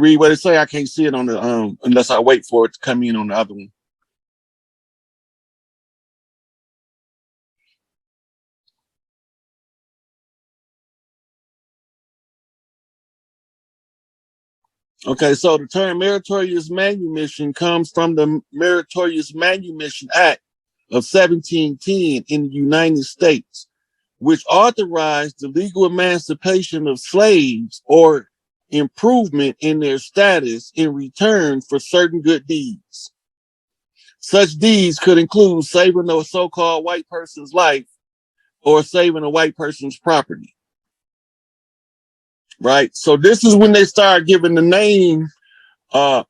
Read what it say. I can't see it on the unless I wait for it to come in on the other one. Okay, so the term meritorious manumission comes from the Meritorious Manumission Act of 1710 in the United States, which authorized the legal emancipation of slaves or improvement in their status in return for certain good deeds. Such deeds could include saving a so-called white person's life or saving a white person's property. Right? So this is when they start giving the name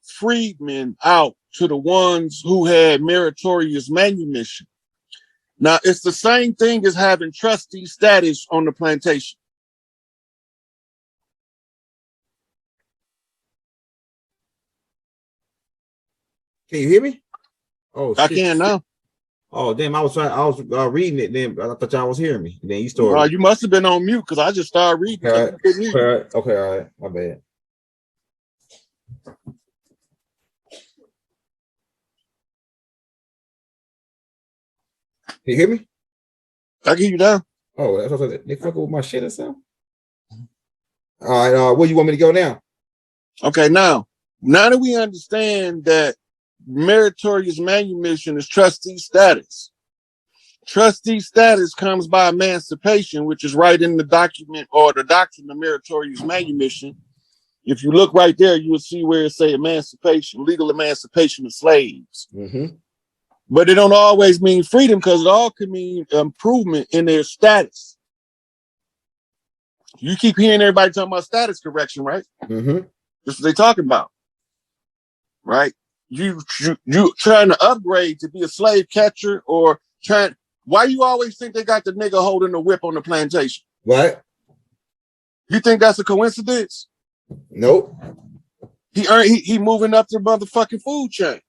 freedmen out to the ones who had meritorious manumission. Now, it's the same thing as having trustee status on the plantation. Can you hear me? Oh, I can now. Oh, damn, I was reading it, then I thought y'all was hearing me. Then you started. You must have been on mute because I just started reading. All right. Okay, all right. My bad. Can you hear me? I can hear you now. Oh, that's what they fucking with my shit or something. All right, where you want me to go now? Okay, now that we understand that meritorious manumission is trustee status. Trustee status comes by emancipation, which is right in the document or the doctrine of meritorious manumission. If you look right there, you will see where it say emancipation, legal emancipation of slaves. Mm-hmm. But it don't always mean freedom because it all can mean improvement in their status. You keep hearing everybody talking about status correction, right? Mm-hmm. That's what they're talking about, right? You trying to upgrade to be a slave catcher or trying. Why you always think they got the nigga holding the whip on the plantation? What? You think that's a coincidence? Nope. He moving up the motherfucking food chain.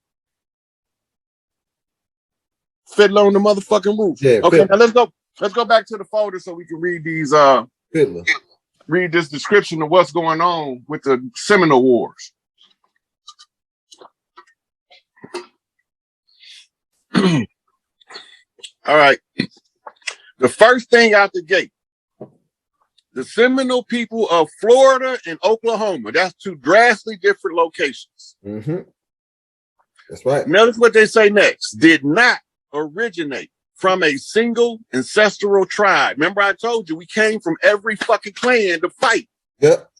Fiddler on the motherfucking roof. Yeah, okay, fiddler. now let's go back to the folder so we can read these Fiddler. Read this description of what's going on with the Seminole Wars. All right. The first thing out the gate, the Seminole people of Florida and Oklahoma. That's two drastically different locations. Mm-hmm. That's right. Notice what they say next. Did not originate from a single ancestral tribe. Remember I told you we came from every fucking clan to fight. Yep.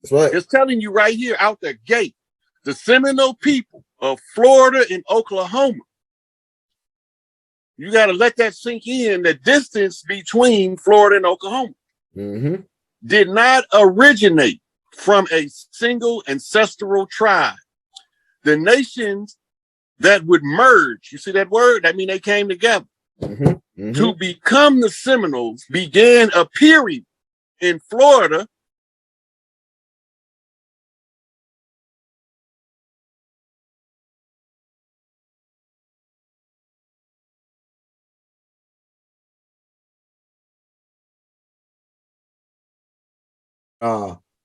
That's right. It's telling you right here out the gate. The Seminole people of Florida and Oklahoma. You got to let that sink in, the distance between Florida and Oklahoma. Mm-hmm. Did not originate from a single ancestral tribe. The nations that would merge, you see that word? That means they came together. Mm-hmm. Mm-hmm. To become the Seminoles began appearing in Florida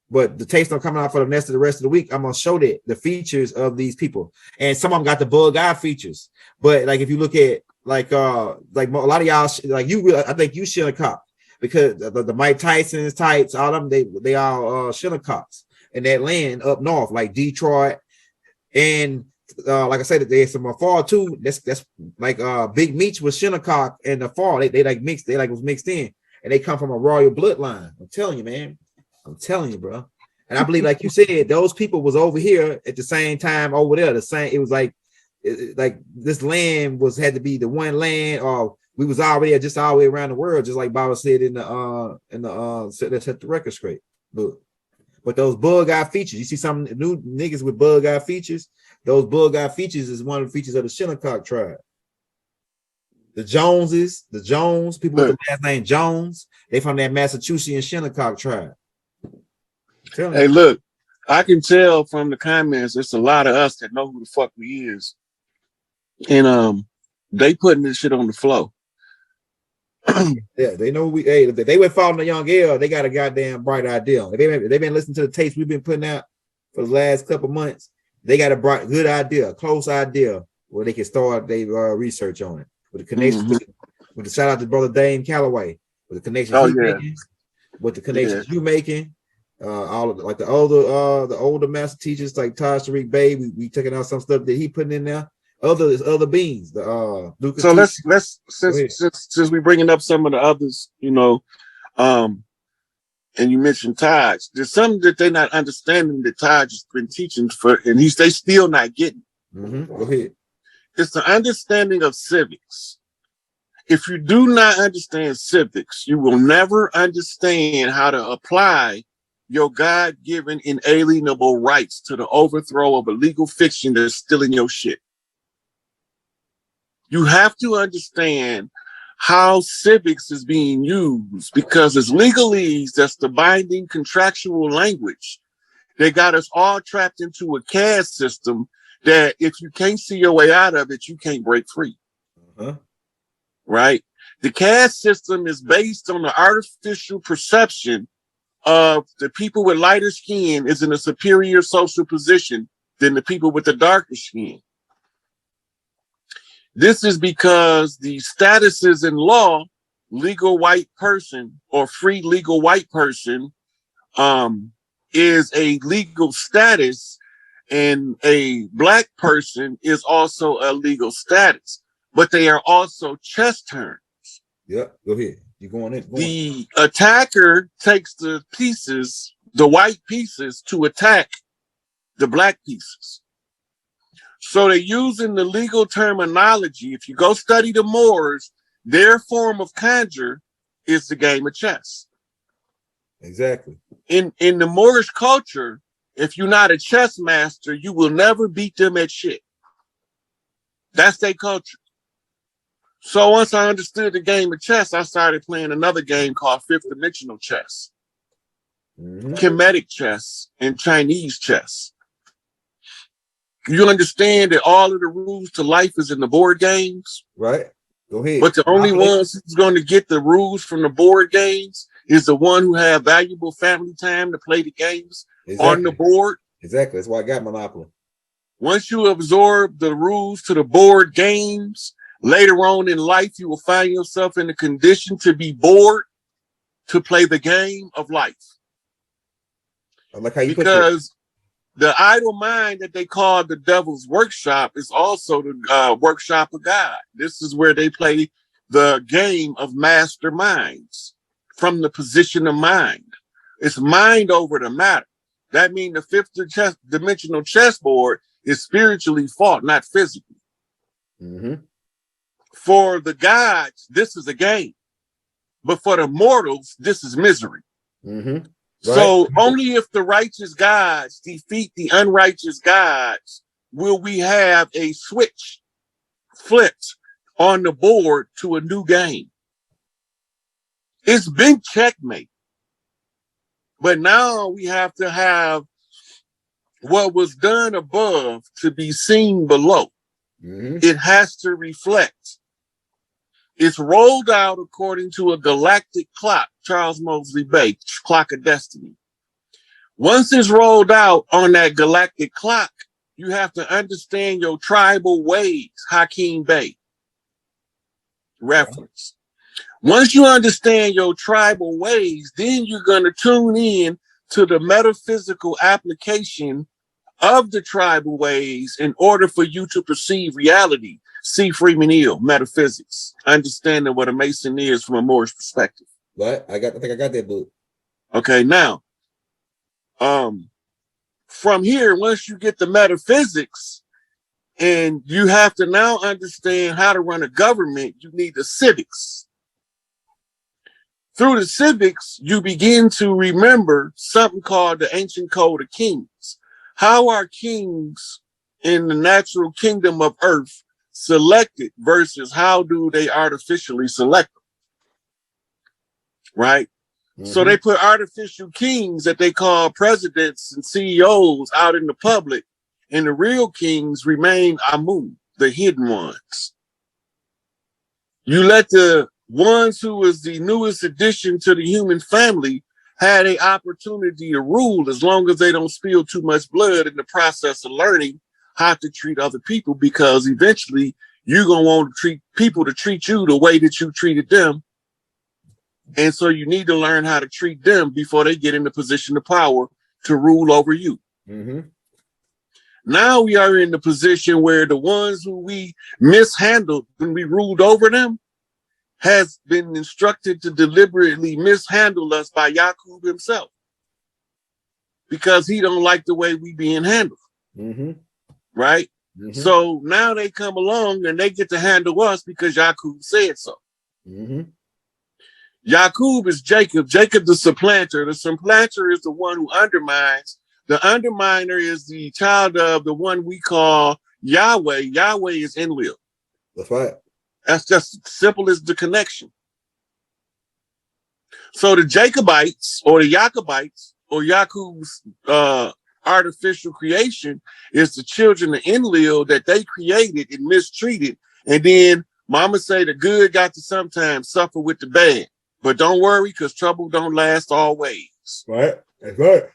but the tapes don't come out for the rest of the week. I'm gonna show that the features of these people, and some of them got the bug eye features. But like if you look at like a lot of y'all, like you, I think you Shinnecock because the Mike Tyson's types, all of them, they all Shinnecocks in that land up north, like Detroit, and like I said, there's some fall too. That's like Big Meech was Shinnecock in the fall. They like mixed, they like was mixed in, and they come from a royal bloodline. I'm telling you, man. I'm telling you, bro. And I believe, like you said, those people was over here at the same time over there. The same, it was like this land had to be the one land, or we was already just all the way around the world, just like Baba said in the let's set the record straight. But those bug eye features, you see some new niggas with bug eye features. Those bug eye features is one of the features of the Shinnecock tribe. The Jones people with the last name Jones, they from that Massachusetts Shinnecock tribe. Hey, look, I can tell from the comments, it's a lot of us that know who the fuck we is. And they putting this shit on the flow. Yeah, they know if they were following the young girl, they got a goddamn bright idea. They've been listening to the tapes we've been putting out for the last couple months, they got a good idea, a close idea where they can start their research on it. With the connection with the shout out to brother Dane Calloway, with the connections he's making, with the connections you making, all of like the older master teachers like Taj Tariq Bey, we taking out some stuff that he putting in there. Other beings, Lucas. So let's since we bringing up some of the others, you know, and you mentioned Taj, there's something that they're not understanding that Taj has been teaching for, and they still not getting. Go ahead. It's the understanding of civics. If you do not understand civics, you will never understand how to apply your God-given inalienable rights to the overthrow of a legal fiction that's stealing your shit. You have to understand how civics is being used, because as legalese, that's the binding contractual language. They got us all trapped into a caste system that if you can't see your way out of it, you can't break free. Right? The caste system is based on the artificial perception of the people with lighter skin is in a superior social position than the people with the darker skin. This is because the statuses in law, legal white person or free legal white person, is a legal status, and a black person is also a legal status, but they are also chess turns. Yeah, go ahead. You're going in. The attacker takes the pieces, the white pieces, to attack the black pieces. So they're using the legal terminology. If you go study the Moors, their form of conjure is the game of chess. Exactly. In the Moorish culture, if you're not a chess master, you will never beat them at shit. That's their culture. So once I understood the game of chess, I started playing another game called fifth dimensional chess, Kemetic chess, and Chinese chess. You understand that all of the rules to life is in the board games? Right. Go ahead. But the only ones who's going to get the rules from the board games is the one who have valuable family time to play the games on the board. Exactly. That's why I got Monopoly. Once you absorb the rules to the board games, later on in life, you will find yourself in a condition to be bored to play the game of life. I like how you because the idle mind that they call the devil's workshop is also the workshop of God. This is where they play the game of masterminds from the position of mind. It's mind over the matter. That means the fifth dimensional chessboard is spiritually fought, not physically. For the gods, this is a game. But for the mortals, this is misery. So only if the righteous gods defeat the unrighteous gods will we have a switch flipped on the board to a new game. It's been checkmate. But now we have to have what was done above to be seen below. It has to reflect. It's rolled out according to a galactic clock, Charles Mosley Bay, clock of destiny. Once it's rolled out on that galactic clock, you have to understand your tribal ways, Hakeem Bey reference. Once you understand your tribal ways, then you're going to tune in to the metaphysical application of the tribal ways in order for you to perceive reality. C. Freeman Hill, Metaphysics, understanding what a Mason is from a Moorish perspective. Right. I think I got that book. Okay, now, from here, once you get the metaphysics, and you have to now understand how to run a government, you need the civics. Through the civics, you begin to remember something called the ancient code of kings. How are kings in the natural kingdom of earth selected versus how do they artificially select them? Right? So they put artificial kings that they call presidents and CEOs out in the public, and the real kings remain Amun, the hidden ones. You let the ones who is the newest addition to the human family had an opportunity to rule as long as they don't spill too much blood in the process of learning how to treat other people, because eventually you're going to want to treat people to treat you the way that you treated them. And so you need to learn how to treat them before they get in the position of power to rule over you. Mm-hmm. Now we are in the position where the ones who we mishandled when we ruled over them has been instructed to deliberately mishandle us by Yakub himself, because he don't like the way we being handled. Mm-hmm. Right? Mm-hmm. So now they come along and they get to handle us because Yakub said so. Mm-hmm. Yakub is Jacob. Jacob the supplanter. The supplanter is the one who undermines. The underminer is the child of the one we call Yahweh. Yahweh is Enlil. That's right. That's just simple as the connection. So the Jacobites or the Jacobites or Yakub's artificial creation is the children of Enlil that they created and mistreated. And then mama say the good got to sometimes suffer with the bad. But don't worry, because trouble don't last always. Right. That's right.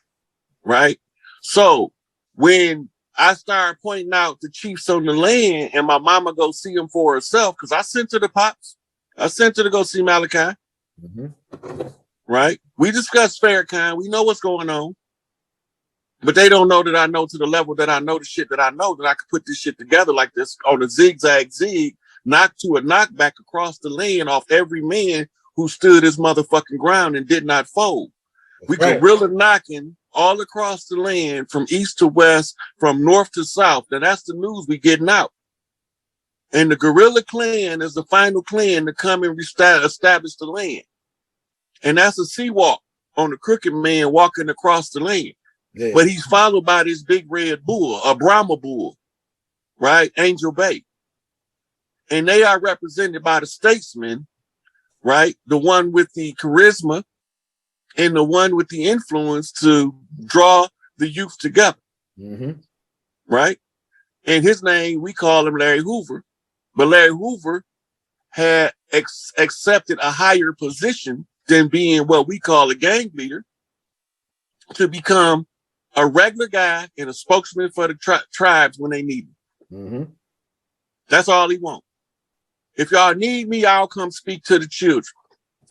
Right? So when I started pointing out the chiefs on the land and my mama go see them for herself, because I sent her the pops. I sent her to go see Malachi. Mm-hmm. Right? We discussed Farrakhan. We know what's going on. But they don't know that I know to the level that I know the shit that I know, that I could put this shit together like this on a zigzag zig, knock to a knockback across the land off every man who stood his motherfucking ground and did not fold. We guerrilla knocking all across the land from east to west, from north to south. Now that's the news we getting out. And the guerrilla clan is the final clan to come and establish the land. And that's a sea walk on the crooked man walking across the land. Yeah. But he's followed by this big red bull, a Brahma bull, right? Angel Bay. And they are represented by the statesman, right? The one with the charisma and the one with the influence to draw the youth together. Mm-hmm. Right? And his name, we call him Larry Hoover. But Larry Hoover had accepted a higher position than being what we call a gang leader, to become a regular guy and a spokesman for the tribes when they need him. Mm-hmm. That's all he wants. If y'all need me, I'll come speak to the children.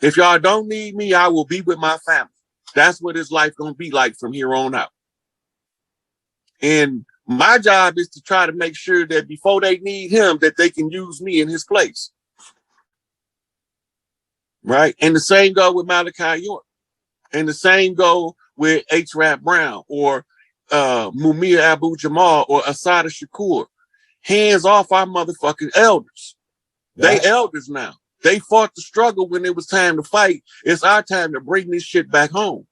If y'all don't need me, I will be with my family. That's what his life gonna be like from here on out. And my job is to try to make sure that before they need him, that they can use me in his place. Right? And the same go with Malachi York. And the same go with H. Rap Brown or Mumia Abu Jamal or Asada Shakur. Hands off our motherfucking elders. Right. They elders now. They fought the struggle when it was time to fight. It's our time to bring this shit back home.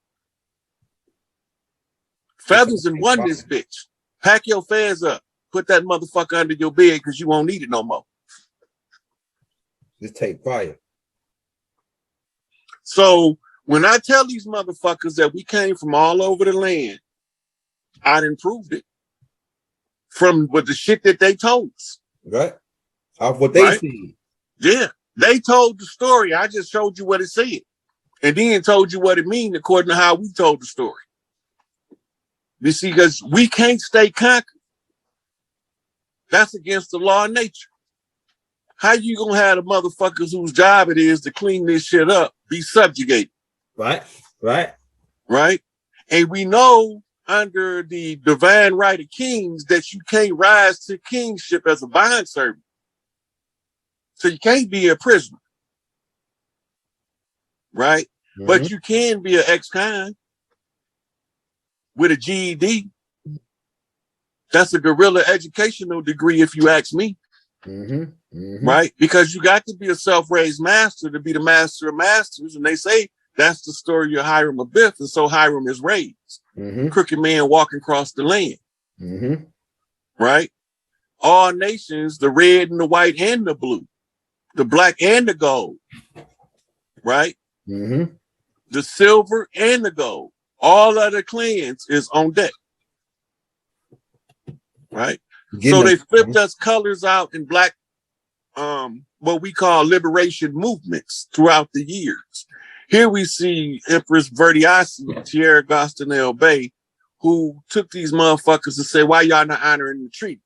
Feathers and one this bitch. Pack your fez up. Put that motherfucker under your bed because you won't need it no more. Just take fire. So when I tell these motherfuckers that we came from all over the land, I done proved it. From what the shit that they told us. Right. Off what they see. Yeah. They told the story. I just showed you what it said. And then told you what it means according to how we told the story. You see, because we can't stay conquered. That's against the law of nature. How you gonna have the motherfuckers whose job it is to clean this shit up be subjugated? Right. And we know under the divine right of kings that you can't rise to kingship as a bondservant. So you can't be a prisoner. Right? Mm-hmm. But you can be an ex-con with a GED. That's a guerrilla educational degree, if you ask me. Mm-hmm. Mm-hmm. Right? Because you got to be a self-raised master to be the master of masters. And they say that's the story of Hiram Abiff. And so Hiram is raised. Mm-hmm. Crooked man walking across the land. Mm-hmm. Right? All nations, the red and the white and the blue, the black and the gold. Right? Mm-hmm. The silver and the gold. All other clans is on deck. Right? So they flipped us colors out in black, what we call liberation movements throughout the years. Here we see Empress Verdiasi, Tierra Gastonel Bay, who took these motherfuckers and said, why y'all not honoring the treaties?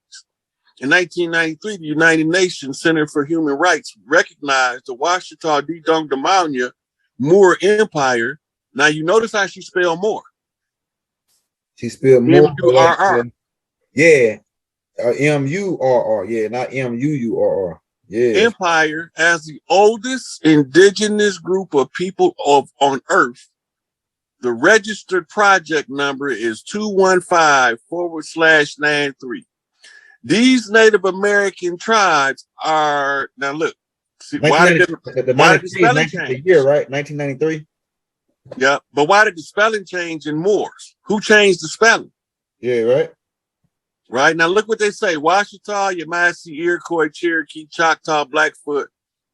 In 1993, the United Nations Center for Human Rights recognized the Washita Dudong Damania Moor Empire. Now you notice how she spelled Moor. She spelled Moor. M-U-R-R. Yeah. M-U-R-R. Yeah, not M-U-U-R-R. Yeah. Empire as the oldest indigenous group of people on Earth. The registered project number is 215/93. These Native American tribes are, now look, see, why did the spelling change? The year, right? 1993. Yeah, but why did the spelling change in Moors? Who changed the spelling? Yeah, right. Right, now look what they say. Washita, Yamasee, Iroquois, Cherokee, Choctaw, Blackfoot,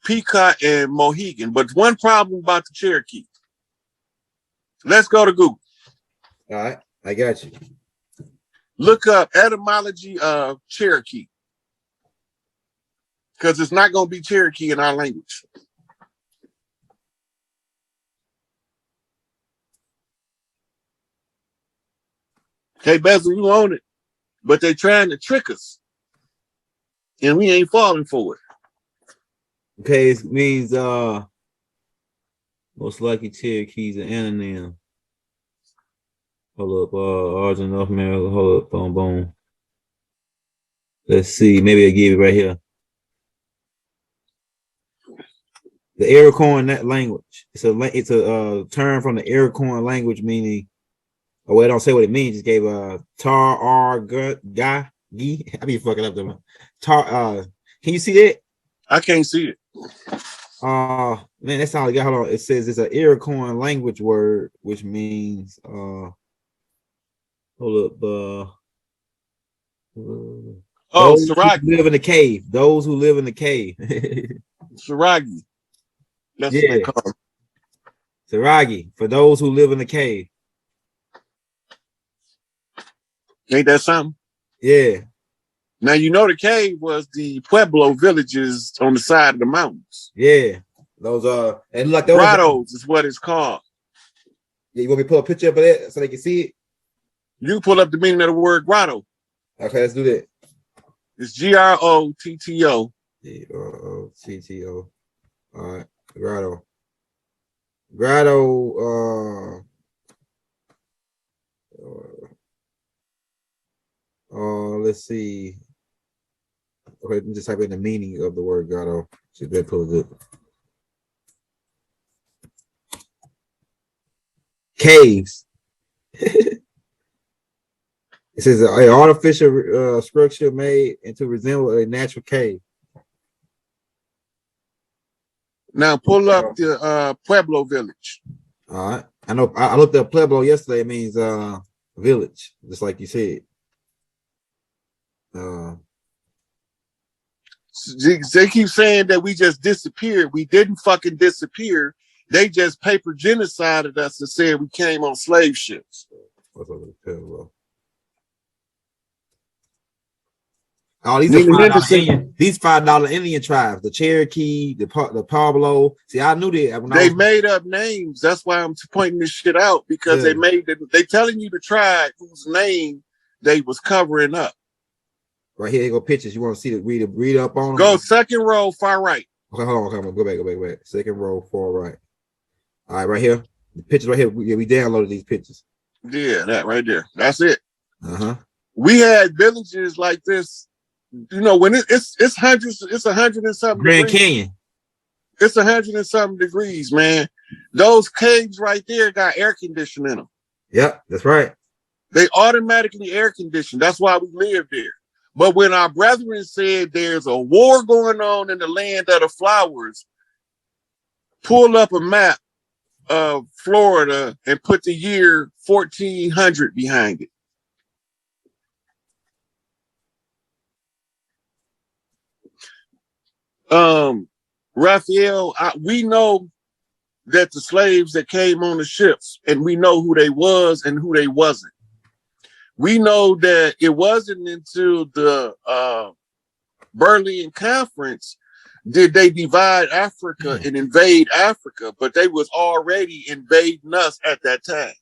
Pequot, and Mohegan. But one problem about the Cherokee. Let's go to Google. All right, I got you. Look up etymology of Cherokee. Because it's not going to be Cherokee in our language. Okay, Bezel, you own it. But they're trying to trick us. And we ain't falling for it. Okay, it means most likely Cherokees and anonym. Hold up, Origin North America, hold up, boom, boom. Let's see, maybe I give it right here. The Iroquois language. It's a term from the Iroquois language meaning, oh, well, it don't say what it means. Just gave a tar ar ga gi. I be fucking up them. Tar. Can you see that? I can't see it. Man, that's all I got. Hold on. It says it's an Iroquois language word, which means hold up. Saragi. Live in the cave. Those who live in the cave. Saragi. That's what they call it. Saragi, for those who live in the cave. Ain't that something? Yeah. Now you know the cave was the Pueblo villages on the side of the mountains. Yeah. Those and like those grottos is what it's called. Yeah, you want me to pull a picture up of that so they can see it? You pull up the meaning of the word grotto. Okay, let's do that. It's Grotto. Grotto. All right, grotto. Grotto. Let's see. Okay, let me just type in the meaning of the word grotto. See if that pulls it. Caves. It says an artificial structure made to resemble a natural cave. Now pull up the Pueblo village. All right. I know I looked up Pueblo yesterday. It means village, just like you said. They keep saying that we just disappeared. We didn't fucking disappear. They just paper genocided us and said we came on slave ships. What's up with Pueblo? Oh, these are $5 these $5 Indian tribes, the Cherokee, the Pueblo. See, I knew that. They made up names. That's why I'm pointing this shit out, because they telling you the tribe whose name they was covering up. Right here, go pictures. You want to see the read up on them? Go second row, far right. Okay, hold on. Go back. Second row, far right. All right, right here. The pictures right here. We downloaded these pictures. Yeah, that right there. That's it. We had villages like this. You know, when it's hundreds, it's 100 and something. Grand Canyon. It's 100 and something degrees, man. Those caves right there got air conditioning in them. Yep, that's right. They automatically air conditioned. That's why we live there. But when our brethren said there's a war going on in the land of the flowers, pull up a map of Florida and put the year 1400 behind it. Raphael, we know that the slaves that came on the ships, and we know who they was and who they wasn't. We know that it wasn't until the Berlin Conference did they divide Africa and invade Africa, but they was already invading us at that time.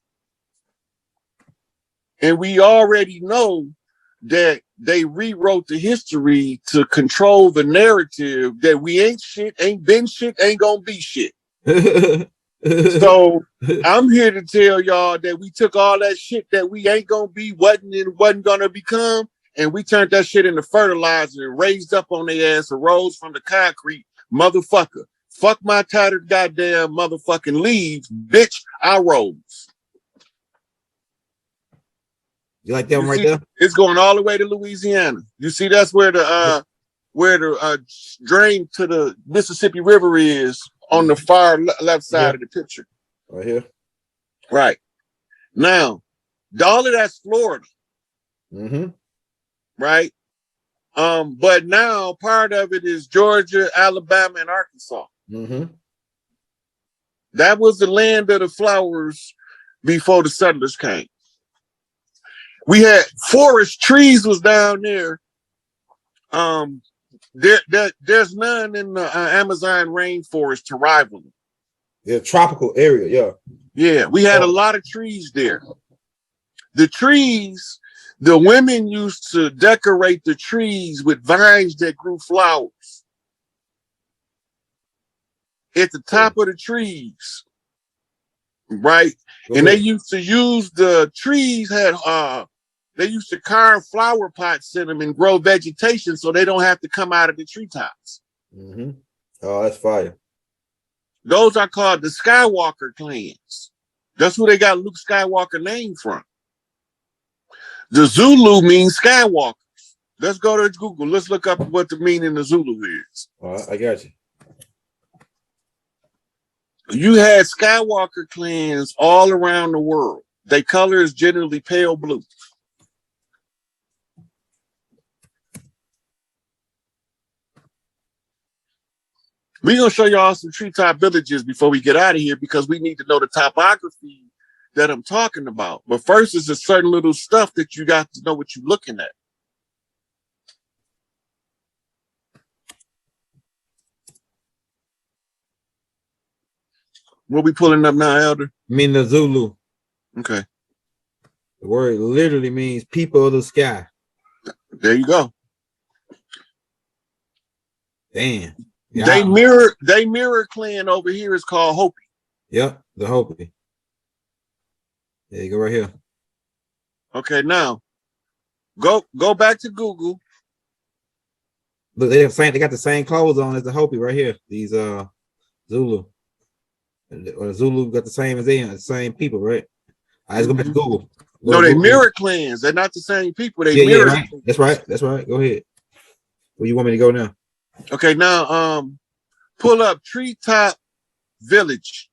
And we already know that they rewrote the history to control the narrative that we ain't shit, ain't been shit, ain't gonna be shit. So I'm here to tell y'all that we took all that shit that we ain't gonna be, wasn't gonna become, and we turned that shit into fertilizer and raised up on their ass, arose from the concrete, motherfucker. Fuck my tattered goddamn motherfucking leaves, bitch. I rose. You like that one right there? It's going all the way to Louisiana. You see, that's where the drain to the Mississippi River is on the far left side of the picture. Right here. Right. Now, all of that's Florida. Mm-hmm. Right. But now part of it is Georgia, Alabama, and Arkansas. Mm-hmm. That was the land of the flowers before the settlers came. We had forest, trees was down there. There's none in the Amazon rainforest to rival them. Yeah, tropical area, yeah. Yeah, we had a lot of trees there. The trees, the women used to decorate the trees with vines that grew flowers. At the top of the trees, right? And they used to use the trees they used to carve flower pots in them and grow vegetation so they don't have to come out of the treetops. Mm-hmm. Oh, that's fire. Those are called the Skywalker clans. That's who they got Luke Skywalker name from. The Zulu means Skywalkers. Let's go to Google. Let's look up what the meaning of Zulu is. All right, I got you. You had Skywalker clans all around the world. Their color is generally pale blue. We're going to show y'all some treetop villages before we get out of here because we need to know the topography that I'm talking about. But first is a certain little stuff that you got to know what you're looking at. What we pulling up now, Elder? mean the Zulu. Okay. The word literally means people of the sky. There you go. Damn. Yeah. They mirror clan over here is called Hopi. Yep, the Hopi. There you go right here. Okay, now go back to Google. Look, they got the same clothes on as the Hopi right here. These Zulu. Or the Zulu got the same as them, the same people, right? All right, let's go back to Google. No, they mirror clans. They're not the same people. They mirror. Right. That's right. That's right. Go ahead. Where you want me to go now? Okay, now pull up Treetop Village.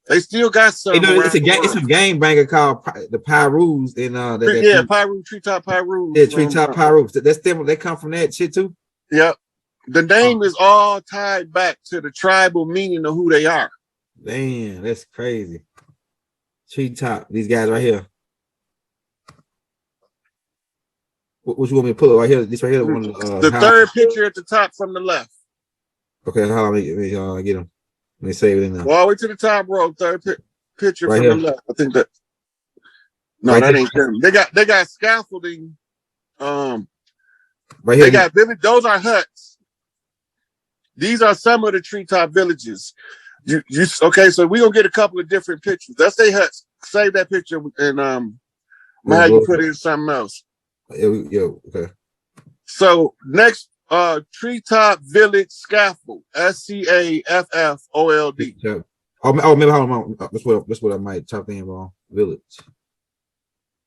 They still got some. Hey, no, it's a game banger called the Pyrus and Pyru, Treetop Pyru. Yeah, Treetop Pyrus. That's them. They come from that shit too. Yep. The name is all tied back to the tribal meaning of who they are. Damn, that's crazy. Treetop, these guys right here. What you want me to pull up right here? This right here. The third picture at the top from the left. Okay, hold on. Let me get them. Let me save it in there. All the way to the top row. Third picture right from here. the left. I think that. No, right that there. ain't them. They got scaffolding. Right here. They got those are huts. These are some of the treetop villages. Okay? So we're gonna get a couple of different pictures. That's their huts. Save that picture and how you put it in something else. Yo, okay. So next, Treetop Village Scaffold, SCAFFOLD. Maybe hold on. That's what I might type in wrong. Village.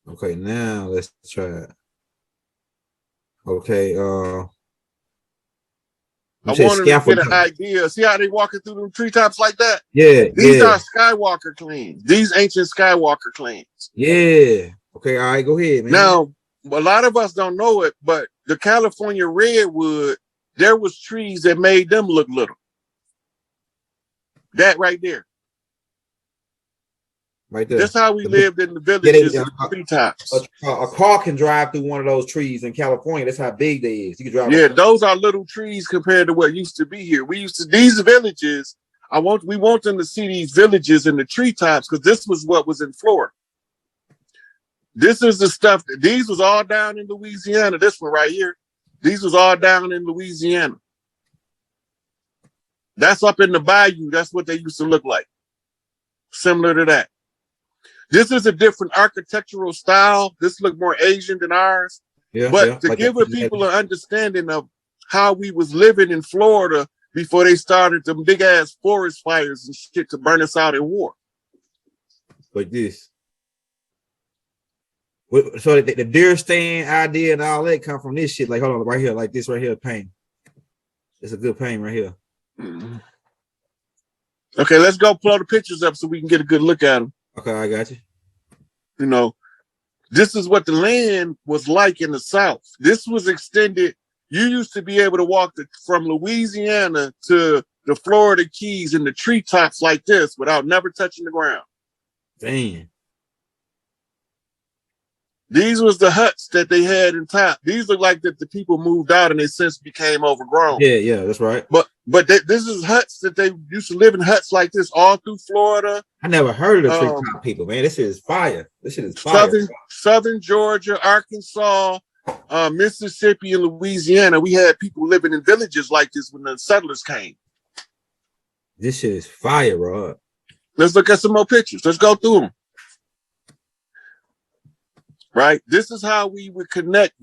Okay, now let's try it. Okay, I wanted to get an idea. See how they walking through them treetops like that? Yeah. These are Skywalker clans. These ancient Skywalker clans. Yeah. Okay, all right, go ahead, man. Now, a lot of us don't know it, but the California redwood, there was trees that made them look little. That right there. right there. This how we The lived in the yeah, villages and the treetops. a car can drive through one of those trees in California. That's how big they is. You can drive. Yeah, those are little trees compared to what used to be here. We used to these villages. We want them to see these villages in the treetops because this was what was in Florida. This is the stuff that these was all down in Louisiana. This one right here, these was all down in Louisiana. That's up in the bayou. That's what they used to look like. Similar to that. This is a different architectural style. This look more Asian than ours. Yeah, but yeah, to like give the people an understanding of how we was living in Florida before they started them big ass forest fires and shit to burn us out in war. Like this. So the deer stand idea and all that come from this shit. Like, hold on, right here, like this right here, paint. It's a good paint right here. Mm-hmm. Okay, let's go pull the pictures up so we can get a good look at them. Okay, I got you. You know, this is what the land was like in the South. This was extended. You used to be able to walk from Louisiana to the Florida Keys in the treetops like this without never touching the ground. Damn. These was the huts that they had in top. These look like that the people moved out and they since became overgrown. Yeah, yeah, that's right. But this is huts that they used to live in huts like this all through Florida. I never heard of the treetop people, man. This shit is fire. This shit is fire. Southern Georgia, Arkansas, Mississippi, and Louisiana. We had people living in villages like this when the settlers came. This shit is fire, bro. Let's look at some more pictures. Let's go through them. Right? This is how we would connect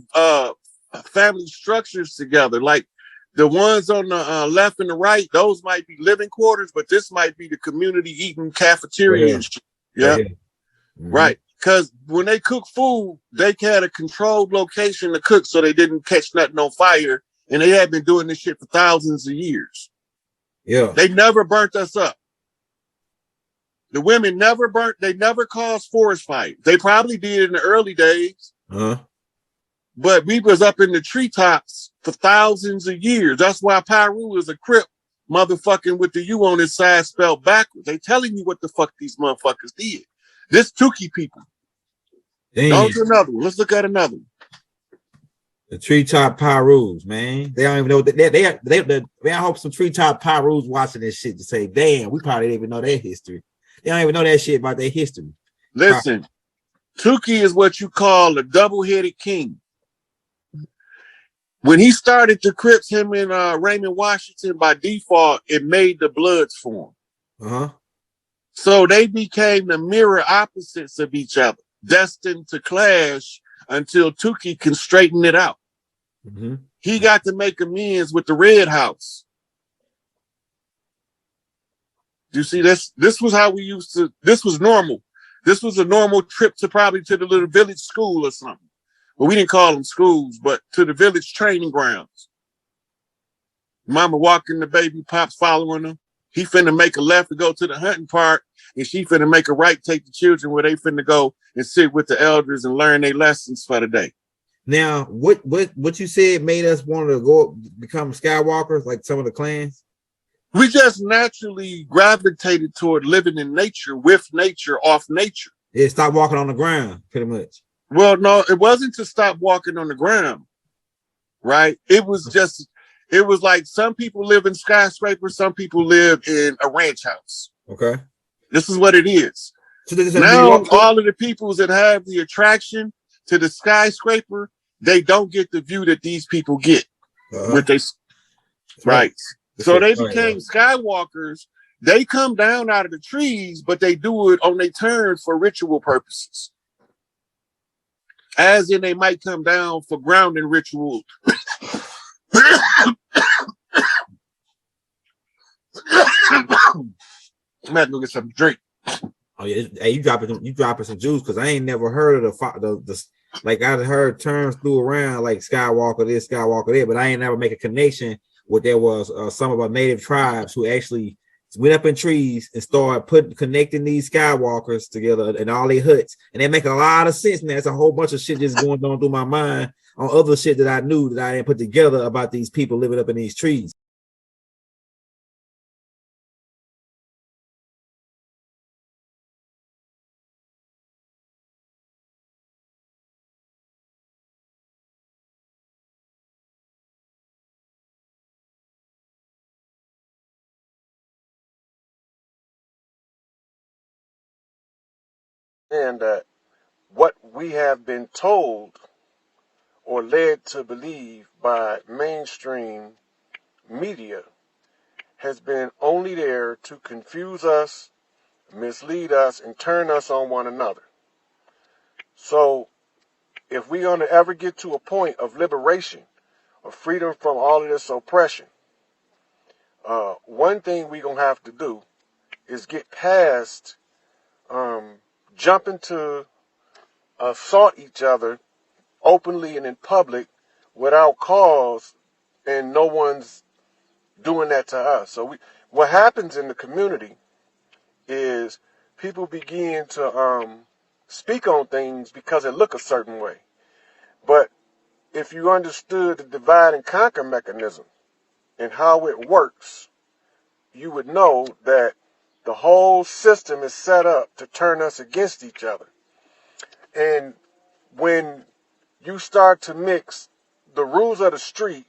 family structures together. Like the ones on the left and the right, those might be living quarters, but this might be the community eating cafeteria. Right, yeah. Right. Right. Because when they cook food, they had a controlled location to cook so they didn't catch nothing on fire. And they had been doing this shit for thousands of years. Yeah. They never burnt us up. The women never burnt, they never caused forest fires. They probably did in the early days. But we was up in the treetops for thousands of years. That's why Pyru is a Crip motherfucking with the U on his side spelled backwards. They telling you what the fuck these motherfuckers did. This Tukey people. Go to another one. Let's look at another one. The treetop Pyrus, man. They don't even know that I hope some treetop Pyrus watching this shit to say, damn, we probably didn't even know their history. They don't even know that shit about their history. Listen, Tukey is what you call a double-headed king. When he started the Crips, him and Raymond Washington, by default, it made the Bloods form. So they became the mirror opposites of each other, destined to clash until Tukey can straighten it out. He got to make amends with the Red House. You see, this was how we used to, this was normal. This was a normal trip to probably to the little village school or something. But we didn't call them schools, but to the village training grounds. Mama walking the baby, Pop's following them. He finna make a left to go to the hunting park, and she finna make a right, take the children where they finna go and sit with the elders and learn their lessons for the day. Now, what you said made us want to go become Skywalkers, like some of the clans? We just naturally gravitated toward living in nature, with nature, off nature. Yeah, stop walking on the ground, pretty much. Well, no, it wasn't to stop walking on the ground, right? It was just, it was like some people live in skyscrapers, some people live in a ranch house. Okay. This is what it is. So now, all of the people that have the attraction to the skyscraper, they don't get the view that these people get. With they, right. So they became Skywalkers. They come down out of the trees, but they do it on their turns for ritual purposes. As in, they might come down for grounding rituals. I'm gonna go get some drink. Oh yeah, hey, you dropping some juice because I ain't never heard of the like I heard terms threw around like Skywalker this, Skywalker that, but I ain't never make a connection with there was some of our native tribes who actually went up in trees and started connecting these Skywalkers together and all their huts, and they make a lot of sense. Man, there's a whole bunch of shit just going on through my mind on other shit that I knew that I didn't put together about these people living up in these trees. understand that what we have been told or led to believe by mainstream media has been only there to confuse us, mislead us, and turn us on one another. So if we're going to ever get to a point of liberation, of freedom from all of this oppression, one thing we're going to have to do is get past jumping to assault each other openly and in public without cause, and no one's doing that to us. So what happens in the community is people begin to speak on things because it look a certain way. But if you understood the divide and conquer mechanism and how it works, you would know that the whole system is set up to turn us against each other. And when you start to mix the rules of the street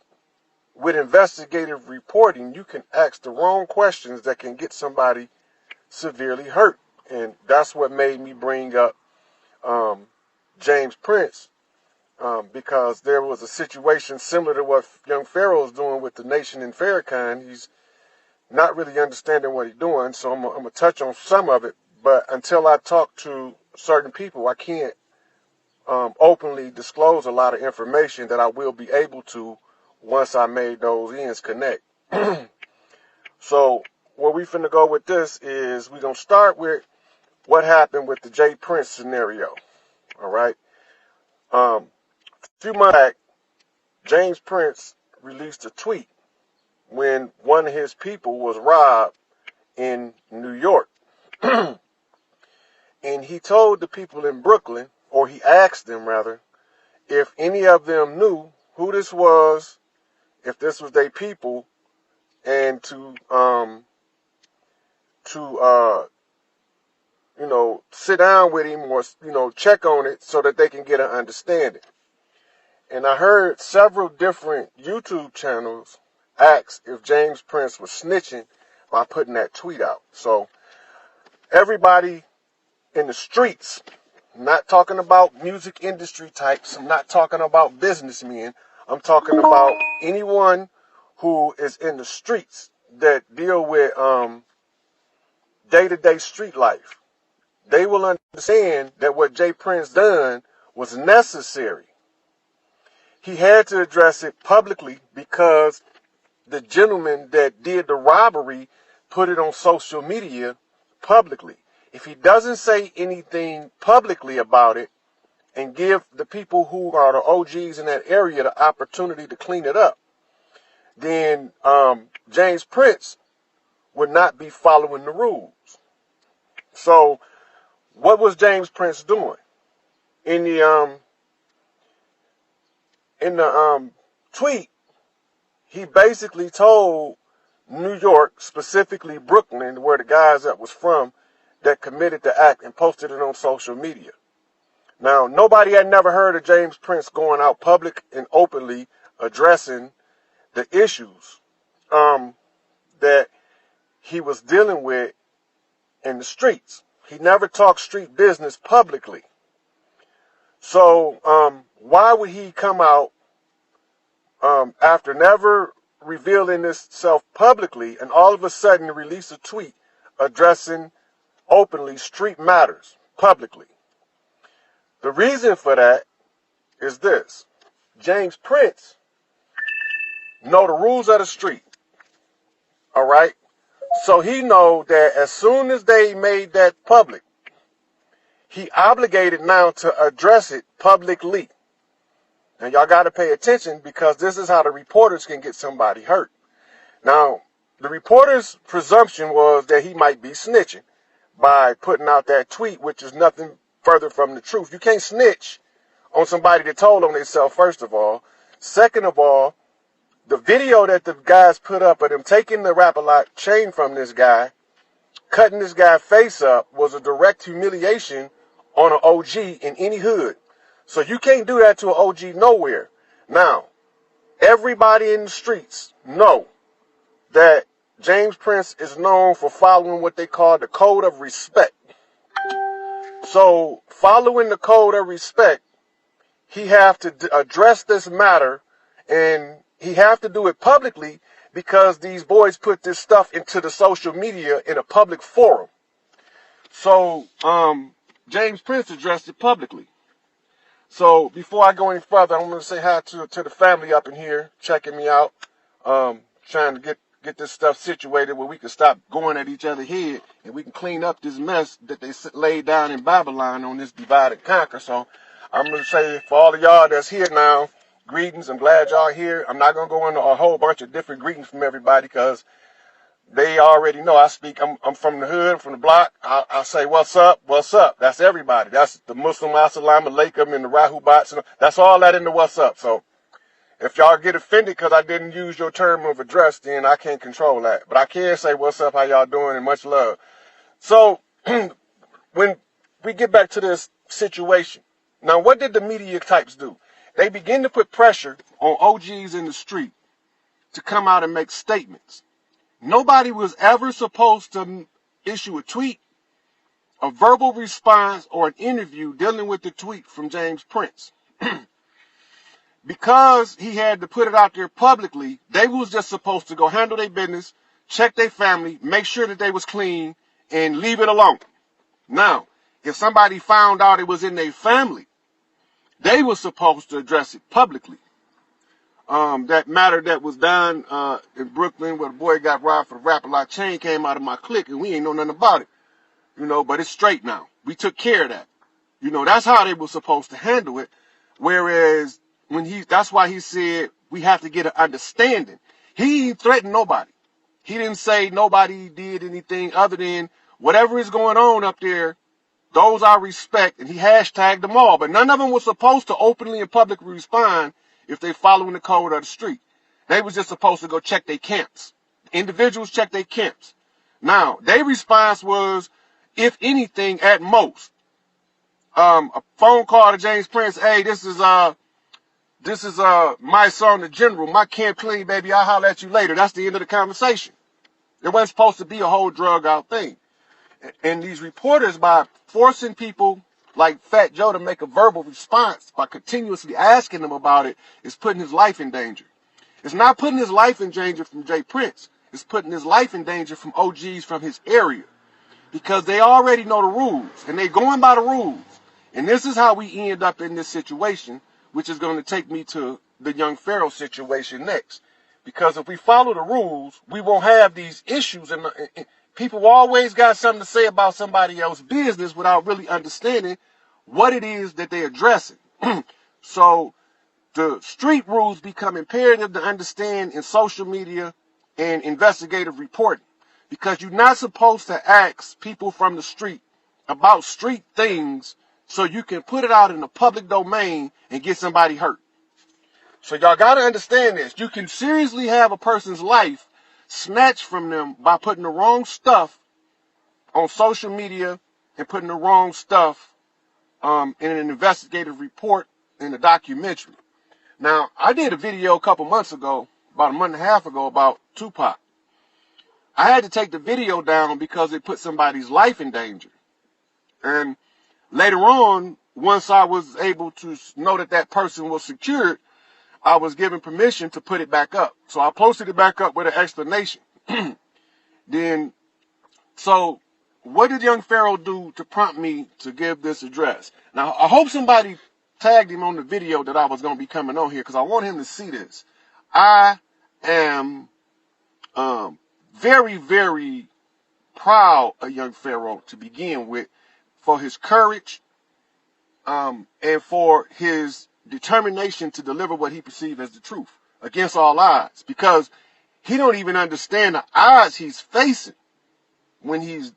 with investigative reporting, you can ask the wrong questions that can get somebody severely hurt. And that's what made me bring up James Prince, because there was a situation similar to what young Pharaoh's doing with the nation in Farrakhan. He's not really understanding what he's doing, so I'm going to touch on some of it. But until I talk to certain people, I can't openly disclose a lot of information that I will be able to once I made those ends connect. So where we finna go with this is we're going to start with what happened with the J. Prince scenario. All right. A few months back, James Prince released a tweet when one of his people was robbed in New York. And he told the people in Brooklyn, or he asked them rather, if any of them knew who this was, if this was their people, and to sit down with him or, check on it so that they can get an understanding. And I heard several different YouTube channels ask if James Prince was snitching by putting that tweet out. So everybody in the streets, I'm not talking about music industry types, I'm not talking about businessmen, I'm talking about anyone who is in the streets that deal with day-to-day street life. They will understand that what J. Prince done was necessary. He had to address it publicly because the gentleman that did the robbery put it on social media publicly. If he doesn't say anything publicly about it and give the people who are the OGs in that area the opportunity to clean it up, then James Prince would not be following the rules. So what was James Prince doing? In the tweet, he basically told New York, specifically Brooklyn, where the guys that was from, that committed the act, and posted it on social media. Now, nobody had never heard of James Prince going out public and openly addressing the issues that he was dealing with in the streets. He never talked street business publicly. So why would he come out after never revealing himself publicly and all of a sudden release a tweet addressing openly street matters publicly? The reason for that is this. James Prince know the rules of the street. All right? So he know that as soon as they made that public, he obligated now to address it publicly. And y'all got to pay attention because this is how the reporters can get somebody hurt. Now, the reporter's presumption was that he might be snitching by putting out that tweet, which is nothing further from the truth. You can't snitch on somebody that told on themselves, first of all. Second of all, the video that the guys put up of them taking the Rap-A-Lot chain from this guy, cutting this guy's face up, was a direct humiliation on an OG in any hood. So you can't do that to an OG nowhere. Now, everybody in the streets know that James Prince is known for following what they call the code of respect. So following the code of respect, he have to address this matter, and he have to do it publicly because these boys put this stuff into the social media in a public forum. So James Prince addressed it publicly. So before I go any further, I'm going to say hi to the family up in here checking me out, trying to get this stuff situated where we can stop going at each other's head and we can clean up this mess that they laid down in Babylon on this divide and conquer. So I'm going to say for all of y'all that's here now, greetings. I'm glad y'all here. I'm not going to go into a whole bunch of different greetings from everybody because they already know I speak. I'm from the hood, from the block. I'll say, what's up? What's up? That's everybody. That's the Muslim, Assalamu alaikum, and the Rahubats. That's all that in the what's up. So if y'all get offended because I didn't use your term of address, then I can't control that. But I can say, what's up? How y'all doing? And much love. So when we get back to this situation, now what did the media types do? They begin to put pressure on OGs in the street to come out and make statements. Nobody was ever supposed to issue a tweet, a verbal response, or an interview dealing with the tweet from James Prince. Because he had to put it out there publicly, they was just supposed to go handle their business, check their family, make sure that they was clean, and leave it alone. Now, if somebody found out it was in their family, they were supposed to address it publicly. That matter that was done in Brooklyn where the boy got robbed for the Rap-A-Lot chain came out of my clique and we ain't know nothing about it. But it's straight now. We took care of that. That's how they were supposed to handle it. Whereas that's why he said we have to get an understanding. He ain't threatened nobody. He didn't say nobody did anything other than whatever is going on up there, those I respect, and he hashtagged them all. But none of them was supposed to openly and publicly respond if they following the code of the street. They was just supposed to go check their camps. Individuals check their camps. Now, their response was, if anything, at most, a phone call to James Prince, hey, this is my son, the general, my camp clean, baby, I'll holler at you later. That's the end of the conversation. It wasn't supposed to be a whole drug out thing. And these reporters, by forcing people like Fat Joe to make a verbal response by continuously asking him about it, is putting his life in danger. It's not putting his life in danger from Jay Prince. It's putting his life in danger from OGs from his area. Because they already know the rules, and they're going by the rules. And this is how we end up in this situation, which is going to take me to the young Pharaoh situation next. Because if we follow the rules, we won't have these issues. And people always got something to say about somebody else's business without really understanding what it is that they're addressing. So the street rules become imperative to understand in social media and investigative reporting. Because you're not supposed to ask people from the street about street things so you can put it out in the public domain and get somebody hurt. So y'all got to understand this. You can seriously have a person's life snatched from them by putting the wrong stuff on social media and putting the wrong stuff in an investigative report in a documentary. Now, I did a video a couple months ago, about a month and a half ago, about Tupac. I had to take the video down because it put somebody's life in danger. And later on, once I was able to know that that person was secured, I was given permission to put it back up. So I posted it back up with an explanation. So what did young Pharaoh do to prompt me to give this address? Now, I hope somebody tagged him on the video that I was going to be coming on here because I want him to see this. I am very, very proud of young Pharaoh to begin with for his courage and for his determination to deliver what he perceived as the truth against all odds, because he don't even understand the odds he's facing when he's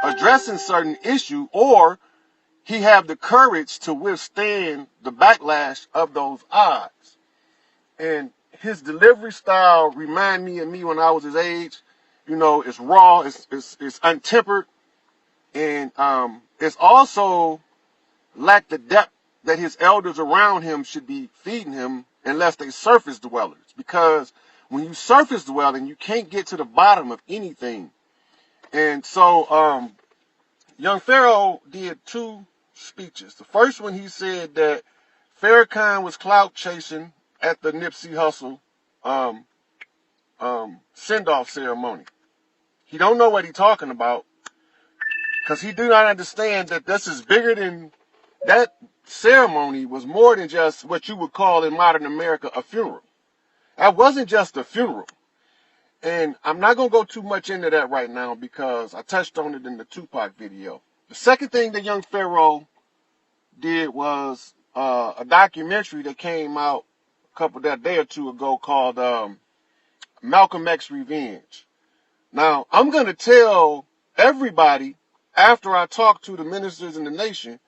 addressing certain issue, or he have the courage to withstand the backlash of those odds. And his delivery style remind me of me when I was his age. It's raw, it's untempered, and it's also lack the depth that his elders around him should be feeding him unless they surface dwellers. Because when you surface dwelling, you can't get to the bottom of anything. And so young Pharaoh did two speeches. The first one, he said that Farrakhan was clout chasing at the Nipsey Hussle send-off ceremony. He don't know what he's talking about because he do not understand that this is bigger than that. Ceremony was more than just what you would call in modern America a funeral. That wasn't just a funeral. And I'm not going to go too much into that right now because I touched on it in the Tupac video. The second thing that young Pharaoh did was a documentary that came out a day or two ago called Malcolm X Revenge. Now, I'm going to tell everybody after I talk to the ministers in the nation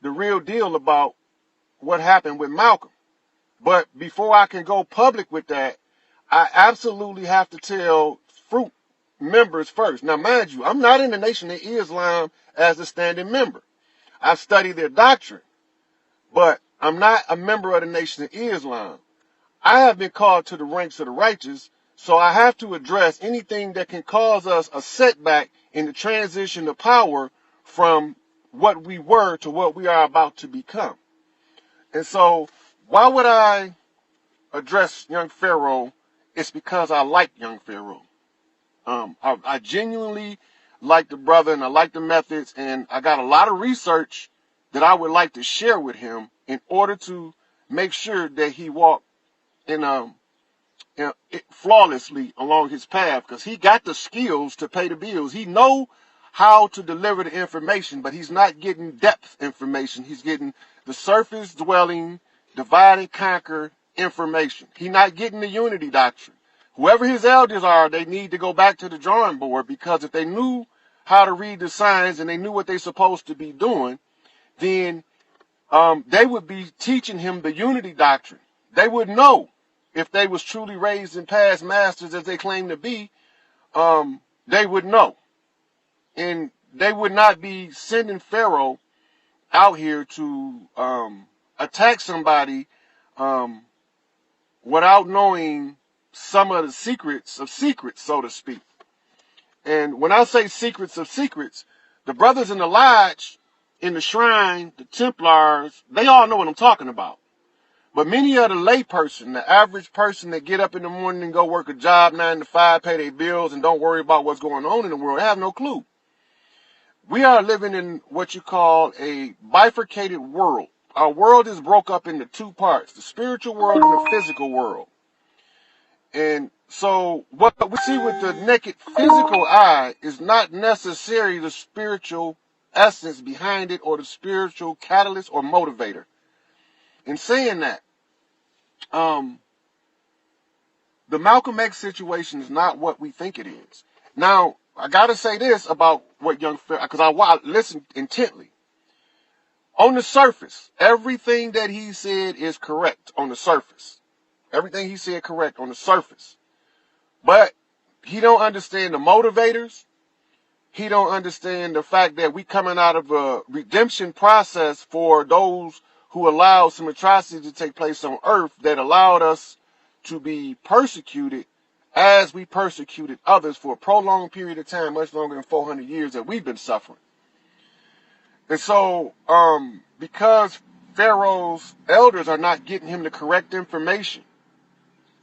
the real deal about what happened with Malcolm. But before I can go public with that, I absolutely have to tell Fruit members first. Now, mind you, I'm not in the Nation of Islam as a standing member. I've studied their doctrine, but I'm not a member of the Nation of Islam. I have been called to the ranks of the righteous, so I have to address anything that can cause us a setback in the transition of power from what we were to what we are about to become. And so, why would I address young Pharaoh? It's because I like young Pharaoh. I genuinely like the brother and I like the methods, and I got a lot of research that I would like to share with him in order to make sure that he walked flawlessly along his path, because he got the skills to pay the bills. He know how to deliver the information, but he's not getting depth information. He's getting the surface dwelling, divide and conquer information. He's not getting the unity doctrine. Whoever his elders are, they need to go back to the drawing board, because if they knew how to read the signs and they knew what they're supposed to be doing, then they would be teaching him the unity doctrine. They would know if they was truly raised in past masters as they claim to be. They would know. And they would not be sending Pharaoh out here to attack somebody without knowing some of the secrets of secrets, so to speak. And when I say secrets of secrets, the brothers in the lodge, in the shrine, the Templars, they all know what I'm talking about. But many of the lay person, the average person that get up in the morning and go work a job 9 to 5, pay their bills, and don't worry about what's going on in the world, they have no clue. We are living in what you call a bifurcated world. Our world is broke up into two parts, the spiritual world and the physical world. And so what we see with the naked physical eye is not necessarily the spiritual essence behind it or the spiritual catalyst or motivator. In saying that, the Malcolm X situation is not what we think it is. Now, I got to say this about what young Pharaoh, because I listened intently. On the surface, everything that he said is correct on the surface. Everything he said correct on the surface. But he don't understand the motivators. He don't understand the fact that we coming out of a redemption process for those who allowed some atrocities to take place on earth that allowed us to be persecuted as we persecuted others for a prolonged period of time, much longer than 400 years that we've been suffering. And so, because Pharaoh's elders are not getting him the correct information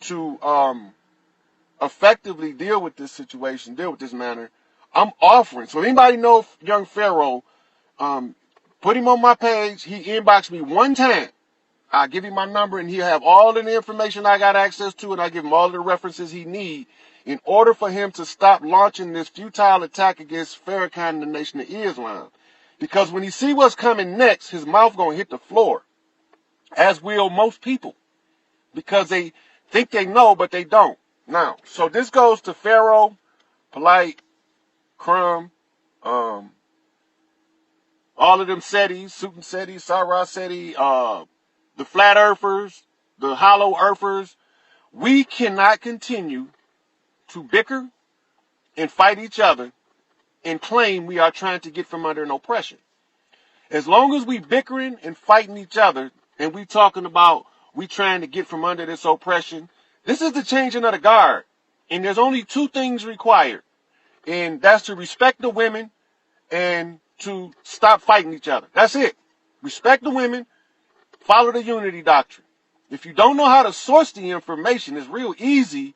to effectively deal with this situation, deal with this matter, I'm offering. So anybody know young Pharaoh, put him on my page. He inboxed me one time. I'll give him my number and he'll have all of the information I got access to, and I give him all of the references he needs in order for him to stop launching this futile attack against Farrakhan and the Nation of Islam. Because when he see what's coming next, his mouth gonna hit the floor, as will most people, because they think they know, but they don't. Now, so this goes to Pharaoh, Polite, Crumb, all of them Setis, Suit and Seti, Sarah Seti, the Flat Earthers, the Hollow Earthers. We cannot continue to bicker and fight each other and claim we are trying to get from under an oppression. As long as we bickering and fighting each other and we talking about we trying to get from under this oppression, this is the changing of the guard. And there's only two things required. And that's to respect the women and to stop fighting each other. That's it. Respect the women, follow the unity doctrine. If you don't know how to source the information, it's real easy,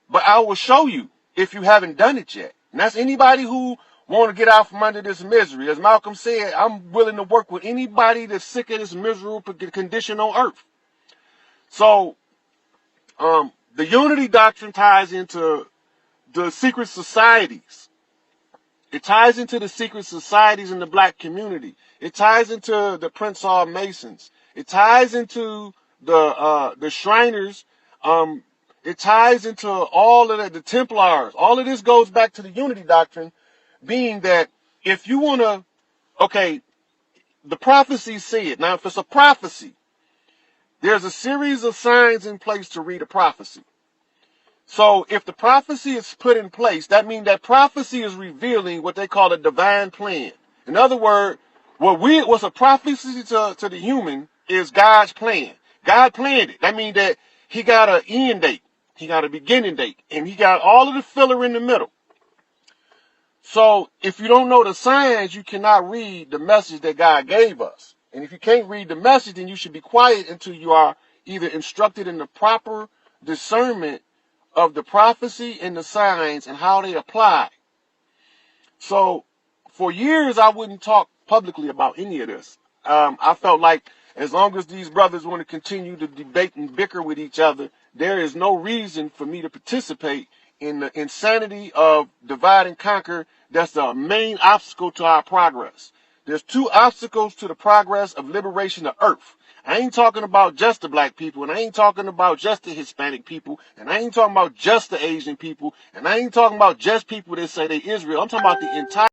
but I will show you if you haven't done it yet. And that's anybody who want to get out from under this misery. As Malcolm said, I'm willing to work with anybody that's sick of this miserable condition on earth. So, the unity doctrine ties into the secret societies. It ties into the secret societies in the black community. It ties into the Prince Hall Masons. It ties into the Shriners. It ties into all of the Templars. All of this goes back to the unity doctrine, being that if you want to, okay, the prophecies say it. Now, if it's a prophecy, there's a series of signs in place to read a prophecy. So if the prophecy is put in place, that means that prophecy is revealing what they call a divine plan. In other words, what's a prophecy to the human is God's plan. God planned it. That means that he got an end date. He got a beginning date. And he got all of the filler in the middle. So if you don't know the signs, you cannot read the message that God gave us. And if you can't read the message, then you should be quiet until you are either instructed in the proper discernment of the prophecy and the signs and how they apply. So for years, I wouldn't talk publicly about any of this. I felt like as long as these brothers want to continue to debate and bicker with each other, there is no reason for me to participate in the insanity of divide and conquer. That's the main obstacle to our progress. There's two obstacles to the progress of liberation of earth. I ain't talking about just the black people, and I ain't talking about just the Hispanic people, and I ain't talking about just the Asian people, and I ain't talking about just people that say they Israel. I'm talking about the entire